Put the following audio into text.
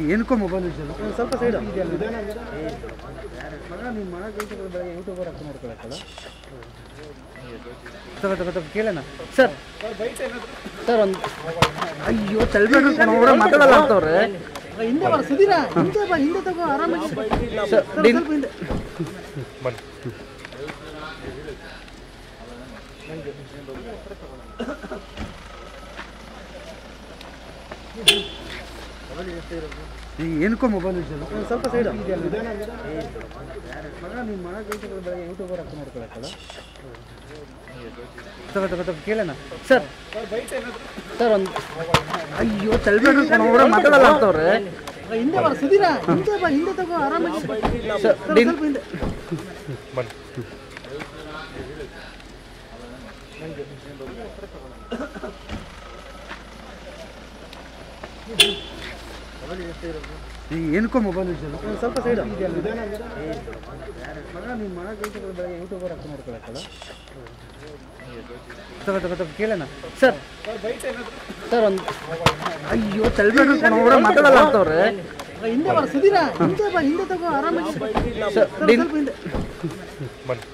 ಏನಕ್ಕೋ mobile ಸ್ವಲ್ಪ side ನಿಮ್ಮ ಮನೆ ಯೂಟ್ಯೂಬರ್ ಅರ್ಥ ಮಾಡ್ಕೊಳಕ್ಕಲ್ಲ ತಗೋ ಕೇಳೋಣ ಸರ್ ಸರ್ ಒಂದು ಅಯ್ಯೋ ತಲೆಬೇಡ ಮಾತಾಡಲ್ಲ ಅಂತವ್ರೆ ಹಿಂದೆ ಬರ ಸುಧೀರ ಹಿಂದೆ ಬಾ ಹಿಂದೆ ತಗೋ ಆರಾಮಾಗಿ ಸ್ವಲ್ಪ ಹಿಂದೆ ಬನ್ನಿ ಏನಕ್ಕೋ ಮೊಬೈಲ್ ಸ್ವಲ್ಪ ಸೈಡ್ ನಿಮ್ಮ ಮನೆ ಯೂಟ್ಯೂಬರ್ ಅರ್ಥ ಮಾಡ್ಕೊಳಕ್ಕಲ್ಲ ತಗೋ ಕೇಳೋಣ ಸರ್ ಸರ್ ಒಂದು ಅಯ್ಯೋ ತಲೆಬೇಡ ಮಾತಾಡಲ್ಲ ಅಂತವ್ರೆ ಹಿಂದೆ ಬರ ಸುಧೀರ ಹಿಂದೆ ಬಾ ಹಿಂದೆ ತಗೋ ಆರಾಮಾಗಿ ಸ್ವಲ್ಪ ಹಿಂದೆ ಬನ್ನಿ ಏನಕ್ಕೋ ಮೊಬೈಲ್ ಸ್ವಲ್ಪ ಸೈಡ್ ನಿಮ್ಮ ಮನೆ ಯೂಟ್ಯೂಬರ್ ಅರ್ಥ ಮಾಡ್ಕೊಳಕ್ಕಲ್ಲ ತಗೋ ಕೇಳೋಣ ಸರ್ ಸರ್ ಒಂದು ಅಯ್ಯೋ ತಲೆಬೇಡ ಮಾತಾಡಲ್ಲ ಅಂತವ್ರೆ ಹಿಂದೆ ಬರ ಸುಧೀರ ಹಿಂದೆ ಬಾ ಹಿಂದೆ ತಗೋ ಆರಾಮಾಗಿ ಸ್ವಲ್ಪ ಹಿಂದೆ ಬನ್ನಿ